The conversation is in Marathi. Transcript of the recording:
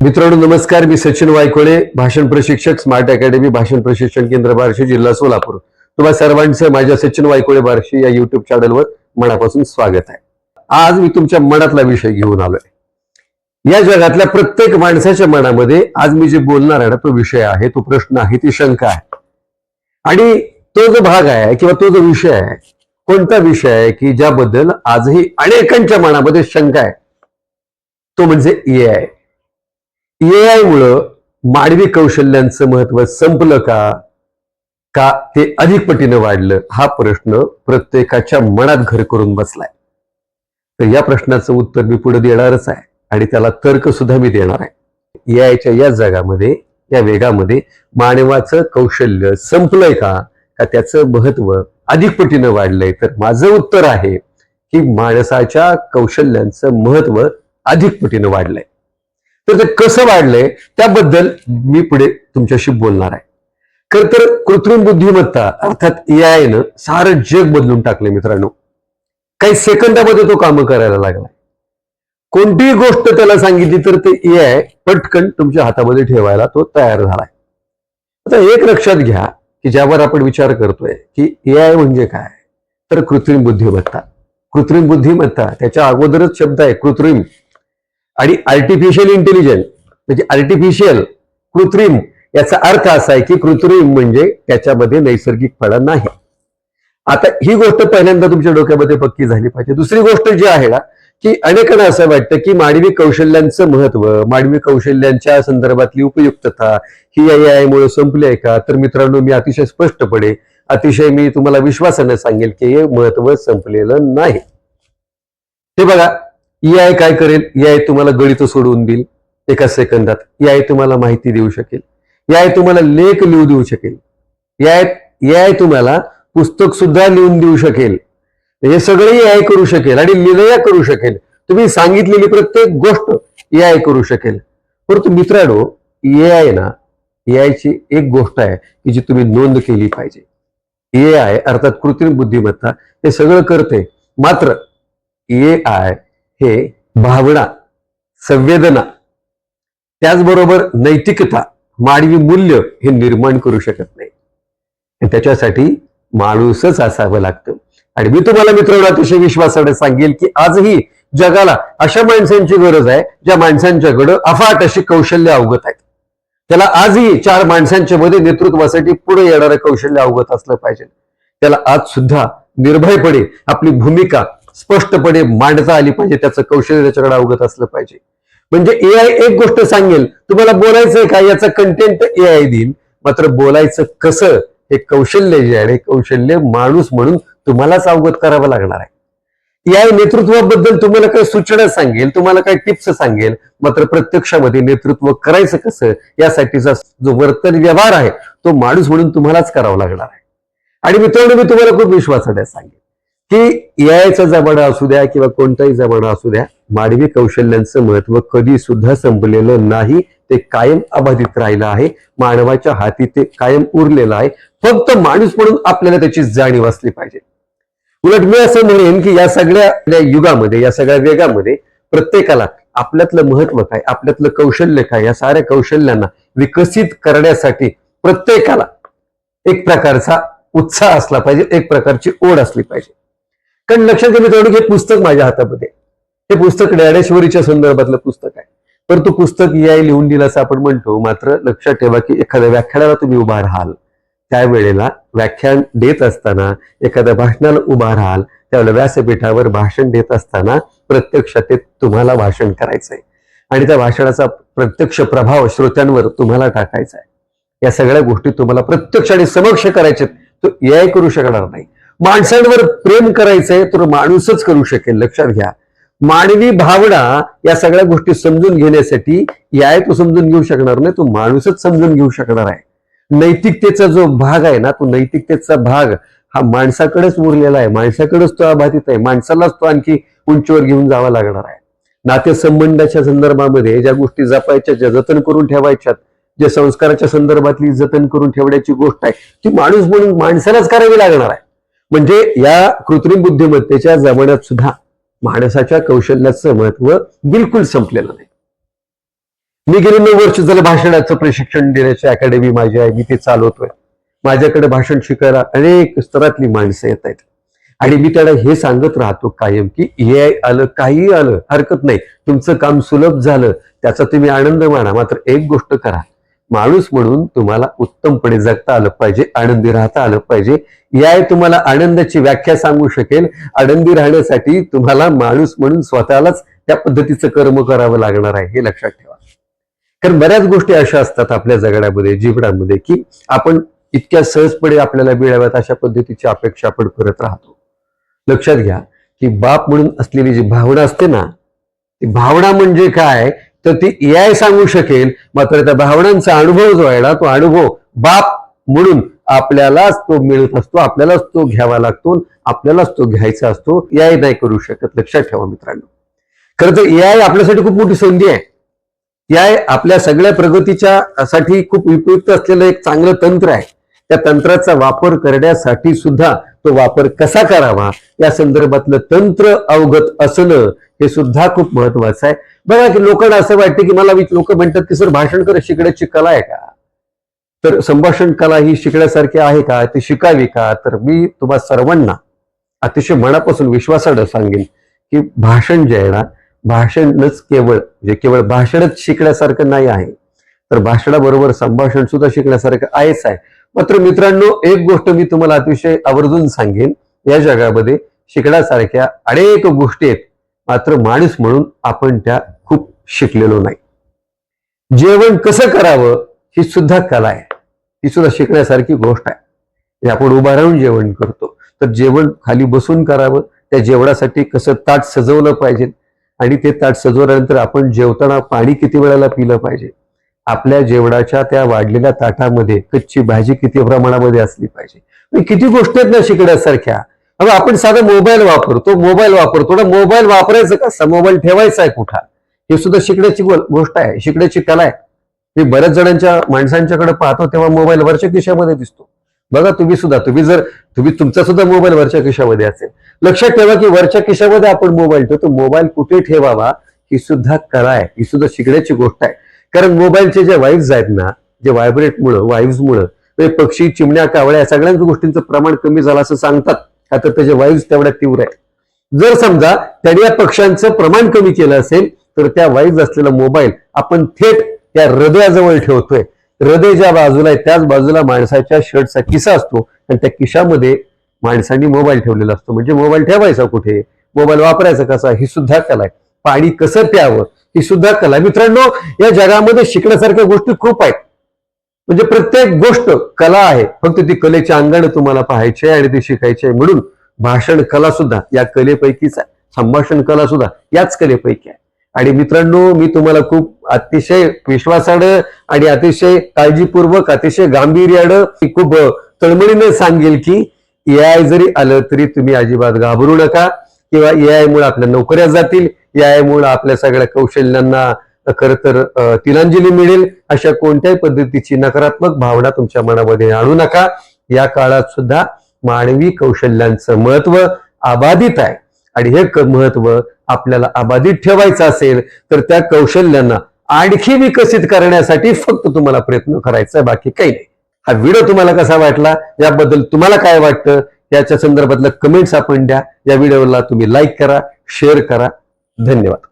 मित्रांनो नमस्कार. मी सचिन वायकोळे, भाषण प्रशिक्षक, स्मार्ट अकॅडमी भाषण प्रशिक्षण केंद्र बार्शी, जिल्हा सोलापूर. तुम्हा सर्वांचं माझ्या सचिन वायकोळे बार्शी या युट्यूब चॅनलवर मनापासून स्वागत आहे. आज मी तुमच्या मनातला विषय घेऊन आलोय. या जगातल्या प्रत्येक माणसाच्या मनामध्ये आज मी जे बोलणार आहे ना, तो विषय आहे, तो प्रश्न आहे, ती शंका आहे. आणि तो जो भाग आहे किंवा तो जो विषय आहे, कोणता विषय आहे की ज्याबद्दल आजही अनेकांच्या मनामध्ये शंका आहे, तो म्हणजे एआय. एआय मुळे मानवी कौशल्यांचं महत्व संपलं का ते अधिक पटीनं वाढलं, हा प्रश्न प्रत्येकाच्या मनात घर करून बसलाय. तर या प्रश्नाचं उत्तर मी पुढे देणारच आहे आणि त्याला तर्क सुद्धा मी देणार आहे. एआयच्या या जगामध्ये, या वेगामध्ये मानवाचं कौशल्य संपलंय का त्याचं महत्व अधिक पटीनं वाढलंय? तर माझं उत्तर आहे की माणसाच्या कौशल्यांचं महत्व अधिक पटीनं वाढलंय. तर ते कसं वाढलंय त्याबद्दल मी पुढे तुमच्याशी बोलणार आहे. खर तर कृत्रिम बुद्धिमत्ता अर्थात एआयनं सारं जग बदलून टाकले मित्रांनो. काही सेकंदामध्ये तो काम करायला लागलाय. कोणतीही गोष्ट त्याला सांगितली तर ते एआय पटकन तुमच्या हातामध्ये ठेवायला तो तयार झालाय. आता एक लक्षात घ्या की ज्यावर आपण विचार करतोय की एआय म्हणजे काय, तर कृत्रिम बुद्धिमत्ता. कृत्रिम बुद्धिमत्ता त्याच्या अगोदरच शब्द आहे कृत्रिम, आणि आर्टिफिशियल इंटेलिजन्स म्हणजे आर्टिफिशियल, कृत्रिम याचा अर्थ असा आहे की कृत्रिम म्हणजे त्याच्यामध्ये नैसर्गिकपणा नाही. आता ही गोष्ट पहिल्यांदा तुमच्या डोक्यामध्ये पक्की झाली पाहिजे. दुसरी गोष्ट जी आहे ना, की अनेकांना असं वाटतं की मानवी कौशल्यांचं महत्व, मानवी कौशल्यांच्या संदर्भातली उपयुक्तता ही एआय मुळे संपली आहे का? तर मित्रांनो, मी अतिशय स्पष्टपणे, अतिशय मी तुम्हाला विश्वासाने सांगेल की हे महत्व संपलेलं नाही. हे बघा, एआय काय करेल? एआय तुम्हाला गणित सोडवून देईल एका सेकंदात. एआय तुम्हाला माहिती देऊ शकेल. एआय तुम्हाला लेख लिहू देऊ शकेल. एआय तुम्हाला पुस्तक सुद्धा लिहून देऊ शकेल. हे सगळे एआय करू शकेल आणि निर्णय करू शकेल. तुम्ही सांगितलेली प्रत्येक गोष्ट एआय करू शकेल. परंतु मित्रांनो, एआयची एक गोष्ट आहे की जी तुम्ही नोंद केली पाहिजे. एआय अर्थात कृत्रिम बुद्धिमत्ता हे सगळं करते, मात्र एआय हे भावना, संवेदना, त्याचबरोबर नैतिकता, मानवी मूल्य हे निर्माण करू शकत नाही. त्याच्यासाठी माणूसच असावं लागतं. आणि मी तुम्हाला मित्रांनो अतिशय विश्वासाने सांगेल की आजही जगाला अशा माणसांची गरज आहे ज्या माणसांच्याकडे अफाट अशी कौशल्य अवगत आहेत. त्याला आजही चार माणसांच्या मध्ये नेतृत्वासाठी पुढे येणारं कौशल्य अवगत असलं पाहिजे. त्याला आज सुद्धा निर्भयपणे आपली भूमिका स्पष्टपणे मांडता आली पाहिजे. त्याचं कौशल्य त्याच्याकडे अवगत असलं पाहिजे. म्हणजे एआय एक गोष्ट सांगेल, तुम्हाला बोलायचंय का याचं कंटेंट एआय देईल, मात्र बोलायचं कसं हे कौशल्य जे आहे, कौशल्य माणूस म्हणून तुम्हालाच अवगत करावं लागणार आहे. एआय नेतृत्वाबद्दल तुम्हाला काही सूचना सांगेल, तुम्हाला काही टिप्स सांगेल, मात्र प्रत्यक्षामध्ये नेतृत्व करायचं कसं यासाठीचा जो वर्तन व्यवहार आहे तो माणूस म्हणून तुम्हालाच करावा लागणार आहे. आणि मित्रांनो, मी तुम्हाला खूप विश्वासाने सांगेल की एआयचा जमाना असू द्या किंवा कोणताही जमाना असू द्या, मानवी कौशल्यांचं महत्व कधी सुद्धा संपलेलं नाही. ते कायम अबाधित राहिलं आहे. मानवाच्या हाती ते कायम उरलेलं आहे. फक्त माणूस म्हणून आपल्याला त्याची जाणीव असली पाहिजे. उलट मी असं म्हणेन की या सगळ्या युगामध्ये, या सगळ्या वेगामध्ये प्रत्येकाला आपल्यातलं महत्व काय, आपल्यातलं कौशल्य काय, या साऱ्या कौशल्यांना विकसित करण्यासाठी प्रत्येकाला एक प्रकारचा उत्साह असला पाहिजे, एक प्रकारची ओढ असली पाहिजे. कारण लक्षात घ्या मित्रांनो, हे पुस्तक माझ्या हातामध्ये, हे पुस्तक ज्ञानेश्वरीच्या संदर्भातलं पुस्तक आहे. परंतु पुस्तक एआय लिहून दिलं असं आपण म्हणतो, मात्र लक्षात ठेवा की एखाद्या व्याख्यानाला तुम्ही उभा राहाल, त्यावेळेला व्याख्यान देत असताना, एखाद्या भाषणाला उभा राहाल, त्यावेळेला व्यासपीठावर भाषण देत असताना प्रत्यक्षात ते तुम्हाला भाषण करायचंय आणि त्या भाषणाचा प्रत्यक्ष प्रभाव श्रोत्यांवर तुम्हाला टाकायचा आहे. या सगळ्या गोष्टी तुम्हाला प्रत्यक्ष आणि समक्ष करायच्यात, तो एआय करू शकणार नाही. माणसांवर प्रेम करायचंय तर माणूसच करू शकेल. लक्षात घ्या, मानवी भावना या सगळ्या गोष्टी समजून घेण्यासाठी एआय तो समजून घेऊ शकणार नाही, तो माणूसच समजून घेऊ शकणार आहे. नैतिकतेचा जो भाग आहे ना, तो नैतिकतेचा भाग हा माणसाकडेच उरलेला आहे, माणसाकडेच तो अबाधित आहे. माणसालाच तो आणखी उंचीवर घेऊन जावा लागणार आहे. नातेसंबंधाच्या संदर्भामध्ये ज्या गोष्टी जपायच्या, ज्या जतन करून ठेवायच्यात, जे संस्काराच्या संदर्भातली जतन करून ठेवण्याची गोष्ट आहे, ती माणूस म्हणून माणसालाच करावी लागणार आहे. म्हणजे या कृत्रिम बुद्धिमत्तेच्या जमान्यात सुद्धा माणसाच्या कौशल्याचं महत्व बिलकुल संपलेलं नाही. मी गेली 9 वर्ष झालं भाषणाचं प्रशिक्षण देण्याची अकॅडमी माझी आहे, मी ते चालवतोय. माझ्याकडे भाषण शिकायला अनेक स्तरातली माणसं येत आहेत आणि मी त्याला हे सांगत राहतो कायम की AI आलं, काही आलं हरकत नाही, तुमचं काम सुलभ झालं त्याचा तुम्ही आनंद माना, मात्र एक गोष्ट करा, माणूस म्हणून तुम्हाला उत्तमपणे जगता आलं पाहिजे, आनंदी राहता आलं पाहिजे. AI तुम्हाला आनंदाची व्याख्या सांगू शकेल. आनंदी राहण्यासाठी तुम्हाला माणूस म्हणून स्वतःलाच त्या पद्धतीचं कर्म करावं लागणार आहे, हे लक्षात ठेवा. कारण बऱ्याच गोष्टी अशा असतात आपल्या जगण्यामध्ये, जीवनामध्ये की आपण इतक्या सहजपणे आपल्याला मिळाव्यात अशा पद्धतीची अपेक्षा आपण करत राहतो. लक्षात घ्या की बाप म्हणून असलेली जी भावना असते ना, ती भावना म्हणजे काय तर ती AI सांगू शकेल, मात्र त्या भावनांचा अनुभव जो आहे ना, तो अनुभव बाप म्हणून आपल्यालाच तो मिळत असतो, आपल्यालाच तो घ्यावा लागतो, आपल्यालाच तो घ्यायचा असतो. AI नाही करू शकत. लक्षात ठेवा मित्रांनो. खरं तर AI आपल्यासाठी खूप मोठी संधी आहे. AI आपल्या सगळ्या प्रगतीच्या साठी खूप उपयुक्त असलेलं एक चांगलं तंत्र आहे. त्या तंत्राचा वापर करण्यासाठी सुद्धा तो वापर कसा करावा या संदर्भातलं तंत्र अवगत असणं हे सुद्धा खूप महत्वाचं आहे. बघा की लोकांना असं वाटतं की मला लोक म्हणतात की सर भाषण कर शिकण्याची कला आहे का, तर संभाषण कला ही शिकण्यासारखी आहे का, ती शिकावी का? तर मी तुम्हा सर्वांना अतिशय मनापासून विश्वासानं सांगेन की भाषण जे आहे ना, भाषणच केवळ भाषणच शिकण्यासारखं नाही आहे, तर भाषणाबरोबर संभाषण सुद्धा शिकण्यासारखं आहेच आहे. मात्र मित्रांनो, एक गोष्ट मी तुम्हाला अतिशय आवर्जून सांगेन, या जगामध्ये शिकण्यासारख्या अनेक गोष्टी आहेत, मात्र माणूस म्हणून आपण त्या खूप शिकलेलो नाही. जेवण कसं करावं ही सुद्धा कला आहे, ही सुद्धा शिकण्यासारखी गोष्ट आहे. आपण उभा राहून जेवण करतो, तर जेवण खाली बसून करावं, त्या जेवणासाठी कसं ताट सजवलं पाहिजे आणि ते ताट सजवल्यानंतर आपण जेवताना पाणी किती वेळेला पिलं पाहिजे, आपल्या जेवणाच्या त्या वाढलेल्या ताटामध्ये कच्ची भाजी किती प्रमाणामध्ये असली पाहिजे, किती गोष्टी आहेत ना शिकण्यासारख्या. आपण साधा मोबाईल वापरतो ना, मोबाईल वापरायचं कसा, मोबाईल ठेवायचा आहे कुठं, हे सुद्धा शिकण्याची गोष्ट आहे, शिकण्याची कला आहे. मी बऱ्याच जणांच्या माणसांच्याकडे पाहतो तेव्हा मोबाईल वरच्या खिशामध्ये दिसतो. बघा तुम्ही तुमचा सुद्धा मोबाईल वरच्या खिशामध्ये असेल. लक्षात ठेवा की वरच्या खिशामध्ये आपण मोबाईल ठेवतो, मोबाईल कुठे ठेवावा ही सुद्धा कला आहे, ही सुद्धा शिकण्याची गोष्ट आहे. कारण मोबाईलचे जे वाईव्ज आहेत ना, जे वाईव्समुळं पक्षी, चिमण्या, कावळ्या सगळ्याच गोष्टींचं प्रमाण कमी झालं असं सांगतात, का तर त्याचे वाईव्ज तेवढ्या तीव्र आहे. जर समजा त्याने या पक्ष्यांचं प्रमाण कमी केलं असेल तर त्या वाईव्ज असलेला मोबाईल आपण थेट त्या हृदयाजवळ ठेवतोय. हृदय ज्या बाजूला आहे त्याच बाजूला माणसाच्या शर्टचा किस्सा असतो आणि त्या किशामध्ये माणसांनी मोबाईल ठेवलेला असतो. म्हणजे मोबाईल ठेवायचा कुठे, मोबाईल वापरायचा कसा, ही सुद्धा कला आहे. पाणी कसं प्यावं ही सुद्धा कला. मित्रांनो, या जगामध्ये शिकण्यासारख्या गोष्टी खूप आहेत. म्हणजे प्रत्येक गोष्ट कला आहे, फक्त ती कलेच्या अंगाने तुम्हाला पाहायची आहे आणि ती शिकायची आहे. म्हणून भाषण कला सुद्धा या कलेपैकीच आहे, संभाषण कला सुद्धा याच कलेपैकी आहे. आणि मित्रांनो, मी तुम्हाला खूप अतिशय विश्वासानं आणि अतिशय काळजीपूर्वक, अतिशय गांभीर्यानं, खूप तळमळीने सांगेल की AI जरी आलं तरी तुम्ही अजिबात घाबरू नका, किंवा AI मुळे आपल्या नोकऱ्या जातील, AI मुळे आपल्या सगळ्या कौशल्यांना खरं तर तिलांजली मिळेल, अशा कोणत्याही पद्धतीची नकारात्मक भावना तुमच्या मनामध्ये आणू नका. या काळात सुद्धा मानवी कौशल्यांचं महत्व अबाधित आहे आणि हे महत्व आपल्याला अबाधित ठेवायचं असेल तर त्या कौशल्यांना आणखी विकसित करण्यासाठी फक्त तुम्हाला प्रयत्न करायचा आहे, बाकी काही नाही. हा व्हिडिओ तुम्हाला कसा वाटला, याबद्दल तुम्हाला काय वाटतं याच्या संदर्भातलं कमेंट्स आपण द्या. या व्हिडिओला तुम्ही लाईक करा, शेअर करा. धन्यवाद.